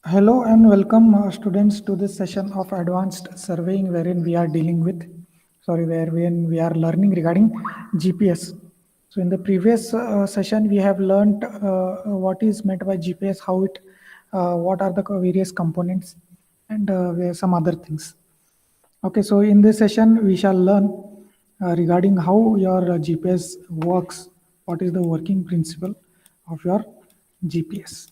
Hello and welcome, students, to this session of advanced surveying, wherein we are dealing with, wherein we are learning regarding GPS. So, in the previous session, we have learned what is meant by GPS, what are the various components, and some other things. Okay, so in this session, we shall learn regarding how your GPS works, what is the working principle of your GPS.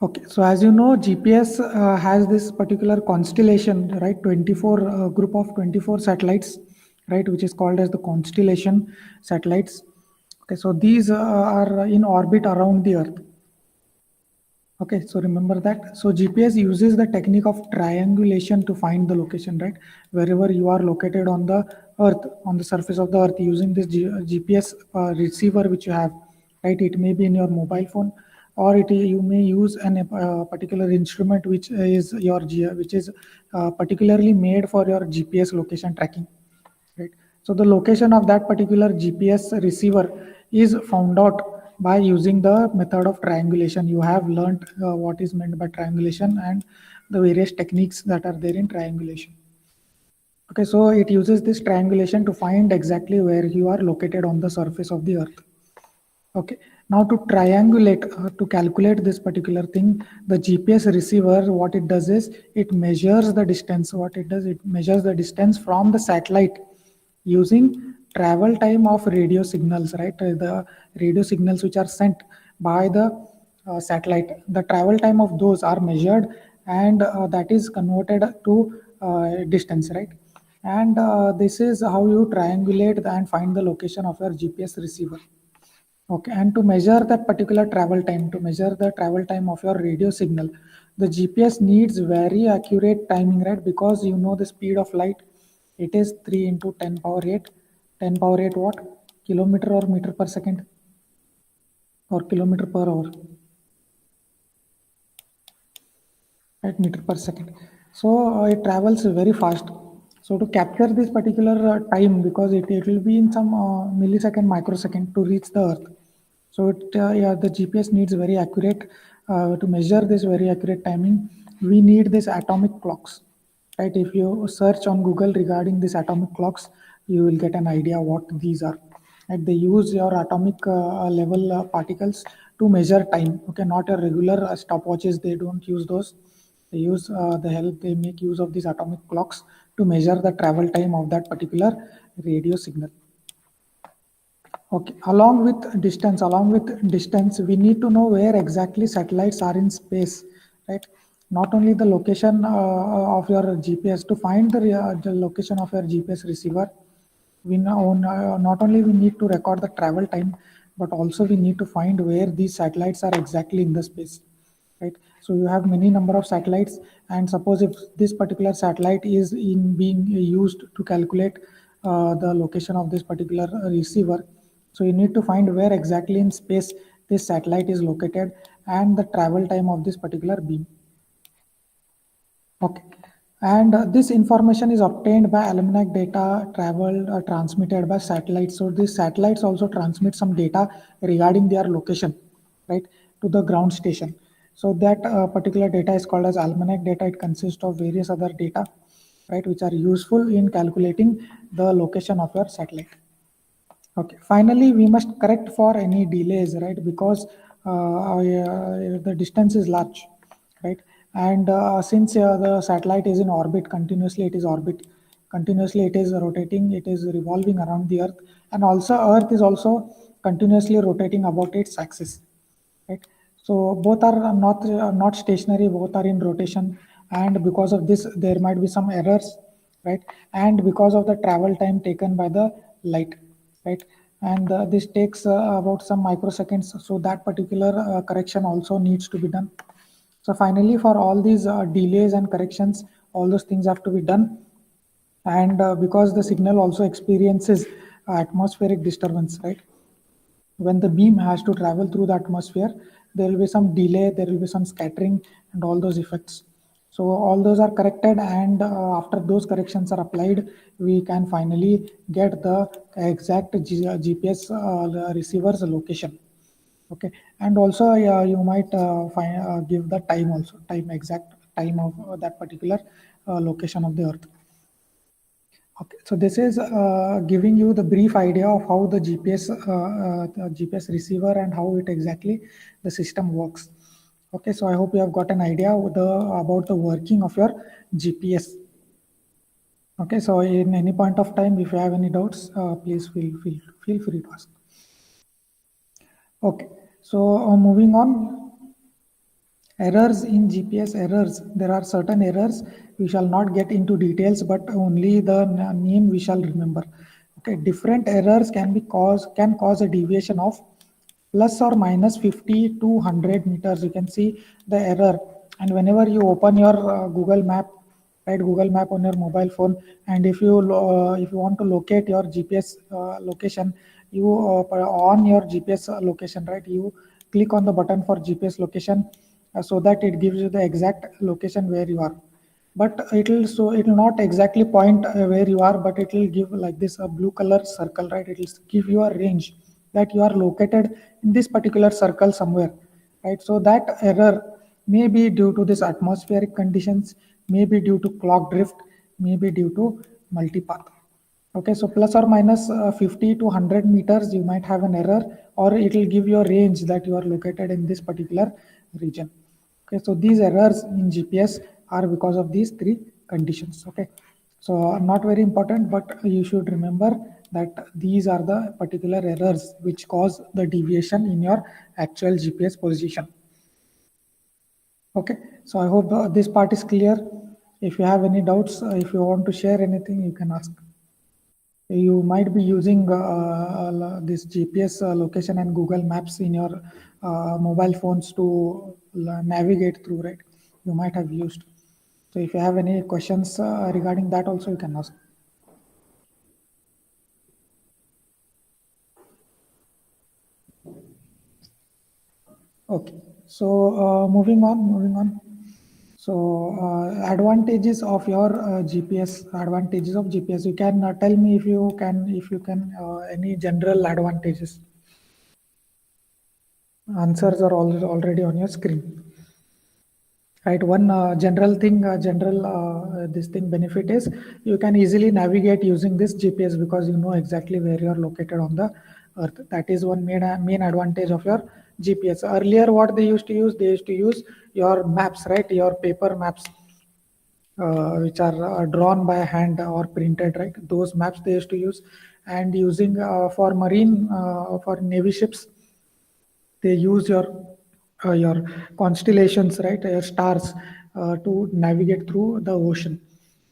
Okay, so as you know, GPS has this particular constellation, right? 24 group of 24 satellites, right? Which is called as the constellation satellites. Okay, so these are in orbit around the Earth. Okay, so remember that. So GPS uses the technique of triangulation to find the location, right? Wherever you are located on the Earth, on the surface of the Earth, using this GPS receiver which you have, right? It may be in your mobile phone, or you may use an particular instrument which is which is particularly made for your GPS location tracking, right? So the location of that particular GPS receiver is found out by using the method of triangulation. You have learned what is meant by triangulation and the various techniques that are there in triangulation. Okay, so it uses this triangulation to find exactly where you are located on the surface of the Earth. Okay, now to triangulate, to calculate this particular thing, the GPS receiver, what it does is it measures the distance. What it does, it measures the distance from the satellite using travel time of radio signals, right? The radio signals which are sent by the satellite, the travel time of those are measured, and that is converted to distance, right? And this is how you triangulate and find the location of your GPS receiver. Okay, and to measure that particular travel time, to measure the travel time of your radio signal, the GPS needs very accurate timing, right? Because you know the speed of light, it is 3 into 10 power 8. 10 power 8 what? Kilometer or meter per second? Or kilometer per hour? Right, meter per second. So it travels very fast. So to capture this particular time, because it will be in some millisecond, microsecond to reach the Earth. So yeah, the GPS needs very accurate to measure this very accurate timing. We need this atomic clocks, right? If you search on Google regarding these atomic clocks, you will get an idea what these are. Right? They use your atomic level particles to measure time. Okay, not a regular stopwatches. They don't use those. They use they make use of these atomic clocks to measure the travel time of that particular radio signal. Okay, along with distance, we need to know where exactly satellites are in space, right? Not only the location of your GPS. To find the location of your GPS receiver, we know not only we need to record the travel time, but also we need to find where these satellites are exactly in the space, right? So you have many number of satellites, and suppose if this particular satellite is in being used to calculate the location of this particular receiver, so you need to find where exactly in space this satellite is located and the travel time of this particular beam. Okay. And this information is obtained by almanac data traveled transmitted by satellites. So these satellites also transmit some data regarding their location, right, to the ground station. So that particular data is called as almanac data. It consists of various other data, right, which are useful in calculating the location of your satellite. Okay. Finally, we must correct for any delays, right? Because the distance is large, right? And since the satellite is in orbit, continuously it is rotating, it is revolving around the Earth, and also Earth is also continuously rotating about its axis, right? So both are not stationary, both are in rotation, and because of this, there might be some errors, right? And because of the travel time taken by the light, right? And this takes about some microseconds, so that particular correction also needs to be done. So finally, for all these delays and corrections, all those things have to be done. And because the signal also experiences atmospheric disturbance, right? When the beam has to travel through the atmosphere, there will be some delay, there will be some scattering, and all those effects. So all those are corrected, and after those corrections are applied, we can finally get the exact GPS receiver's location. Okay, and also you might find give the time also, time, exact time of that particular location of the earth. Okay, so this is giving you the brief idea of how the GPS receiver and how it exactly the system works. Okay, so I hope you have got an idea about the working of your GPS. Okay, so in any point of time, if you have any doubts, please feel free to ask. Okay, so moving on, errors in GPS errors. There are certain errors. We shall not get into details, but only the name we shall remember. Okay, different errors can cause a deviation of plus or minus 50 to 100 meters. You can see the error, and whenever you open your Google Map, right, Google Map on your mobile phone, and if you want to locate your GPS location, you on your GPS location, right, you click on the button for GPS location, so that it gives you the exact location where you are. But it will not exactly point where you are, but it will give like this a blue color circle, right? It will give you a range that you are located in this particular circle somewhere, right? So that error may be due to this atmospheric conditions, may be due to clock drift, may be due to multipath. Okay, so plus or minus 50 to 100 meters, you might have an error, or it will give you a range that you are located in this particular region. Okay, so these errors in GPS are because of these three conditions. Okay, so not very important, but you should remember that these are the particular errors which cause the deviation in your actual GPS position. Okay, so I hope this part is clear. If you have any doubts, if you want to share anything, you can ask. You might be using this GPS location and Google Maps in your mobile phones to navigate through, right? You might have used. So if you have any questions regarding that also, you can ask. Okay, so moving on. So advantages of your advantages of GPS. You can tell me if you can any general advantages. Answers are already on your screen. Right, one general this thing benefit is you can easily navigate using this GPS because you know exactly where you are located on the earth. That is one main advantage of your GPS. Earlier what they used to use your maps, right, your paper maps, which are drawn by hand or printed, right, those maps they used to use. And using for navy ships, they use your constellations, right, your stars, to navigate through the ocean.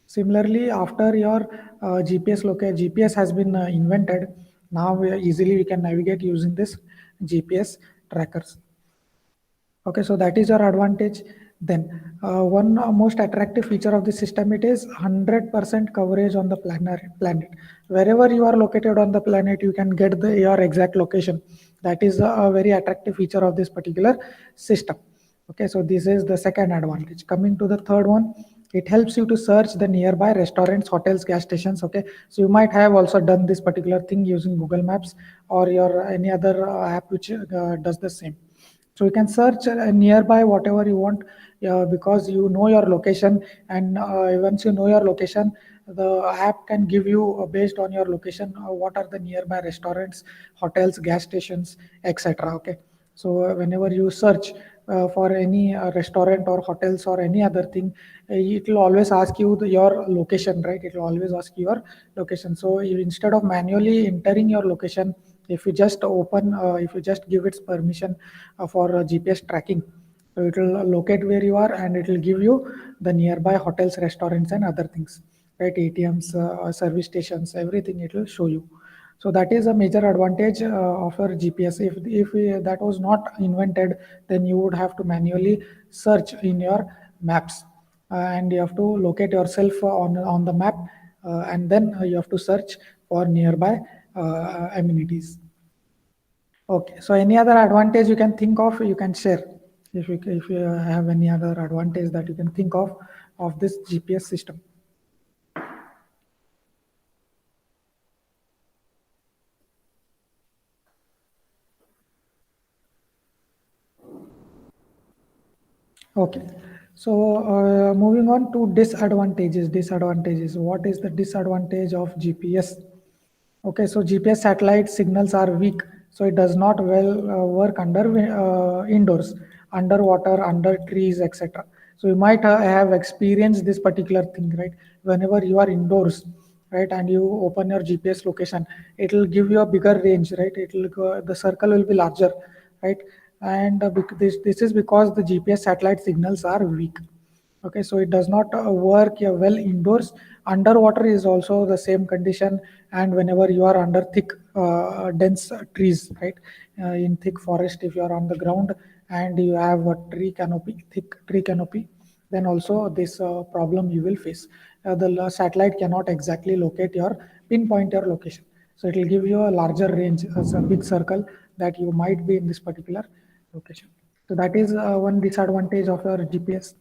Similarly, after your GPS has been invented, now easily we can navigate using this GPS trackers. Okay, so that is your advantage. Then one most attractive feature of the system, it is 100% coverage on the planet. Wherever you are located on the planet, you can get your exact location. That is a very attractive feature of this particular system. Okay, so this is the second advantage. Coming to the third one, it helps you to search the nearby restaurants, hotels, gas stations. Okay, so you might have also done this particular thing using Google Maps or your any other app which does the same. So you can search nearby whatever you want, because you know your location, and once you know your location, the app can give you based on your location what are the nearby restaurants, hotels, gas stations, etc. Okay, so whenever you search for any restaurant or hotels or any other thing, it will always ask you your location, right? It will always ask your location. So instead of manually entering your location, if you just give its permission for GPS tracking, so it will locate where you are and it will give you the nearby hotels, restaurants, and other things, right? ATMs, service stations, everything it will show you. So that is a major advantage of our GPS. If that was not invented, then you would have to manually search in your maps, and you have to locate yourself on the map, and then you have to search for nearby amenities. Okay, so any other advantage you can think of, you can share. If you have any other advantage that you can think of this GPS system. Okay. So moving on to disadvantages. Disadvantages. What is the disadvantage of GPS? Okay, so GPS satellite signals are weak, so it does not well work under indoors, underwater, under trees, etc. So you might have experienced this particular thing, right? Whenever you are indoors, right, and you open your GPS location, it will give you a bigger range, right? It will go, the circle will be larger, right? And this is because the GPS satellite signals are weak. Okay, so it does not work well indoors. Underwater is also the same condition, and whenever you are under thick dense trees, right, in thick forest, if you are on the ground and you have a tree canopy, thick tree canopy, then also this problem you will face. The satellite cannot exactly locate your pinpoint your location, so it will give you a larger range as a big circle that you might be in this particular location. So that is one disadvantage of your GPS.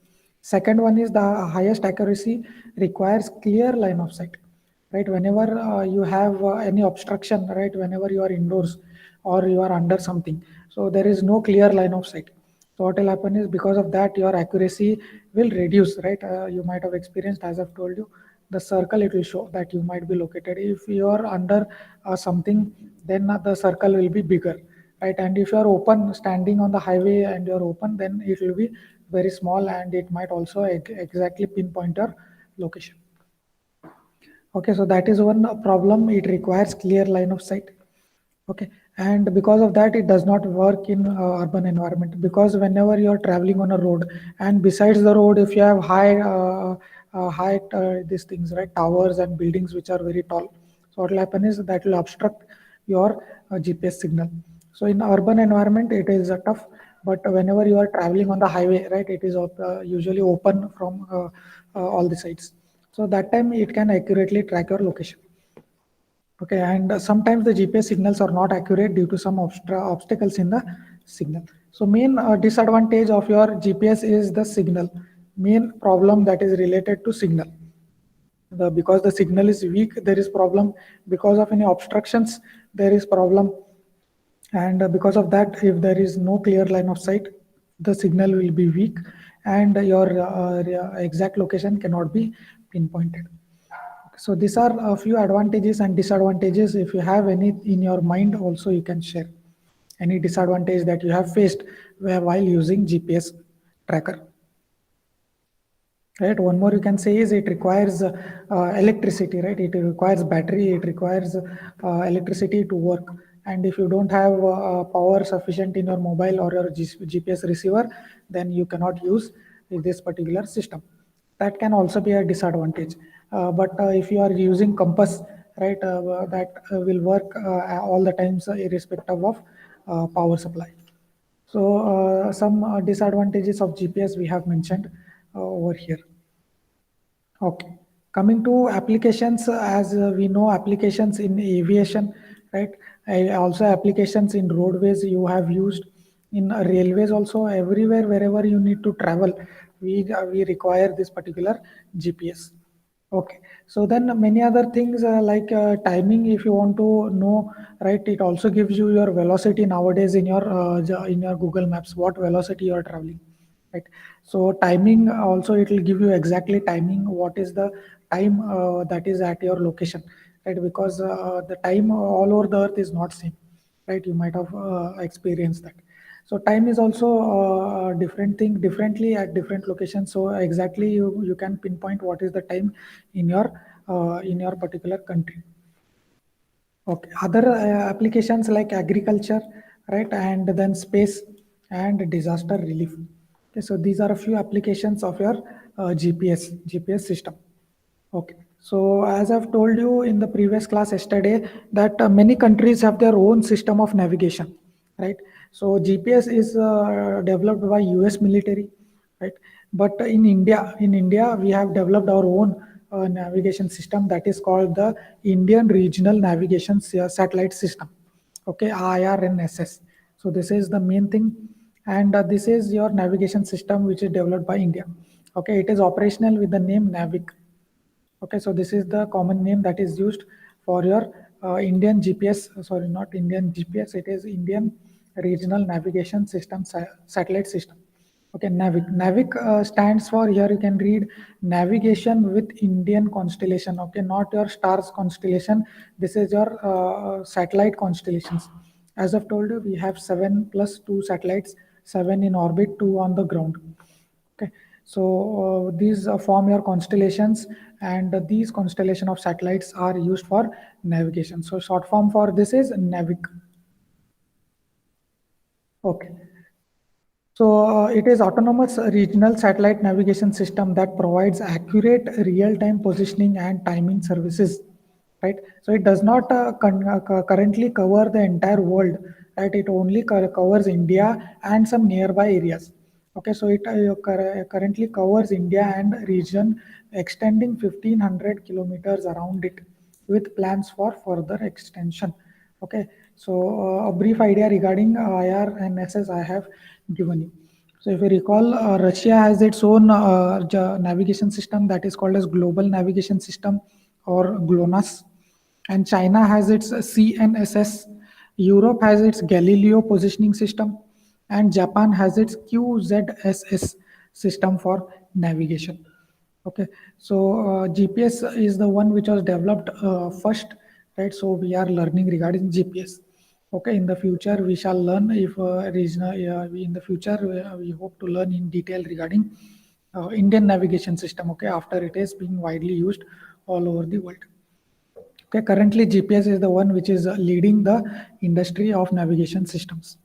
Second one is the highest accuracy requires clear line of sight, right? Whenever you have any obstruction, right? Whenever you are indoors or you are under something, so there is no clear line of sight. So what will happen is because of that, your accuracy will reduce, right? You might have experienced, as I've told you, the circle it will show that you might be located. If you are under something, then the circle will be bigger, right? And if you are open, standing on the highway and you are open, then it will be very small and it might also exactly pinpoint your location. Okay, so that is one problem. It requires clear line of sight. Okay, and because of that, it does not work in urban environment, because whenever you are traveling on a road and besides the road, if you have high these things, right, towers and buildings which are very tall, so what will happen is that will obstruct your GPS signal. So in urban environment, it is tough, but whenever you are traveling on the highway, right, it is usually open from all the sides. So that time it can accurately track your location. Okay, and sometimes the GPS signals are not accurate due to some obstacles in the signal. So main disadvantage of your GPS is the signal. Main problem that is related to signal. Because the signal is weak, there is problem. Because of any obstructions, there is problem. And because of that, if there is no clear line of sight, the signal will be weak and your exact location cannot be pinpointed. So these are a few advantages and disadvantages. If you have any in your mind, also you can share any disadvantage that you have faced while using GPS tracker. Right. One more you can say is it requires electricity. Right. It requires battery. It requires electricity to work. And if you don't have power sufficient in your mobile or your GPS receiver, then you cannot use this particular system. That can also be a disadvantage. But if you are using compass, right, that will work all the times irrespective of power supply. So some disadvantages of GPS we have mentioned over here. Okay. Coming to applications, as we know, applications in aviation, right? Also applications in roadways you have used, in railways also, everywhere wherever you need to travel, we require this particular GPS. Okay, so then many other things like timing, if you want to know, right? It also gives you your velocity nowadays in your in your Google Maps, what velocity you are traveling, right? So timing also it will give you exactly timing, what is the time that is at your location, right? Because the time all over the earth is not same, right? You might have experienced that. So time is also different thing differently at different locations. So exactly you can pinpoint what is the time in your particular country. Okay, other applications like agriculture, right, and then space and disaster relief. Okay, so these are a few applications of your GPS system. Okay, so as I've told you in the previous class yesterday, that many countries have their own system of navigation, right? So GPS is developed by US military, right? But in India, we have developed our own navigation system that is called the Indian Regional Navigation Satellite System. Okay, IRNSS. So this is the main thing, and this is your navigation system which is developed by India. Okay, it is operational with the name NAVIC. Okay, so this is the common name that is used for your Indian GPS. Sorry, not Indian GPS. It is Indian Regional Navigation System satellite system. Okay, NAVIC. NAVIC stands for, here you can read, navigation with Indian constellation. Okay, not your stars constellation. This is your satellite constellations. As I've told you, we have 7 plus 2 satellites, 7 in orbit, 2 on the ground. Okay, so these form your constellations, and these constellation of satellites are used for navigation. So short form for this is NAVIC. Okay. So it is autonomous regional satellite navigation system that provides accurate real-time positioning and timing services, right? So it does not currently cover the entire world, right? It only covers India and some nearby areas. Okay, so it currently covers India and region extending 1500 kilometers around it, with plans for further extension. Okay, so a brief idea regarding IR and SS I have given you. So if you recall, Russia has its own navigation system that is called as Global Navigation System, or GLONASS, and China has its CNSS. Europe has its Galileo positioning system, and Japan has its QZSS system for navigation. Okay, so GPS is the one which was developed first, right? So we are learning regarding GPS. Okay, in the future we shall learn if regional. In the future we hope to learn in detail regarding Indian navigation system. Okay, after it is being widely used all over the world. Okay, currently GPS is the one which is leading the industry of navigation systems.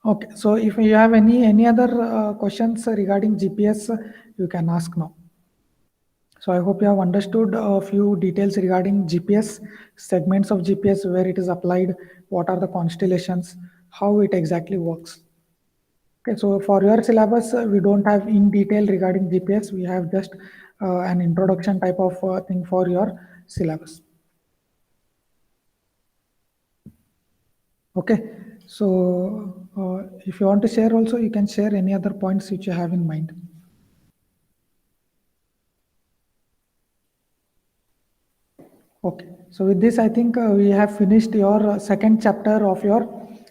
Okay, so if you have any other questions regarding GPS, you can ask now. So I hope you have understood a few details regarding GPS, segments of GPS, where it is applied, what are the constellations, how it exactly works. Okay, so for your syllabus, we don't have in detail regarding GPS. We have just an introduction type of thing for your syllabus. Okay, so if you want to share also, you can share any other points which you have in mind. Okay, so with this, I think we have finished your second chapter of your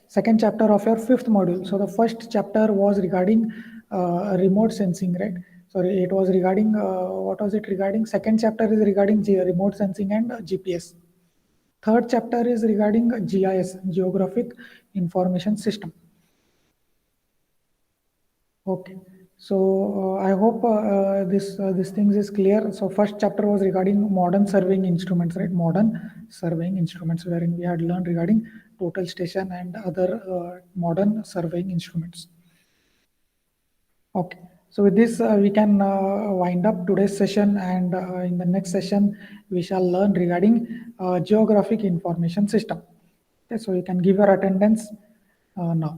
fifth module. So the first chapter was regarding remote sensing, right? Sorry, it was regarding what was it regarding? Second chapter is regarding remote sensing and GPS. Third chapter is regarding GIS, Geographic Information System. Okay, so I hope this things is clear. So first chapter was regarding modern surveying instruments, right? Modern surveying instruments, wherein we had learned regarding total station and other modern surveying instruments. Okay, so with this we can wind up today's session, and in the next session we shall learn regarding geographic information system. Okay, so you can give your attendance now.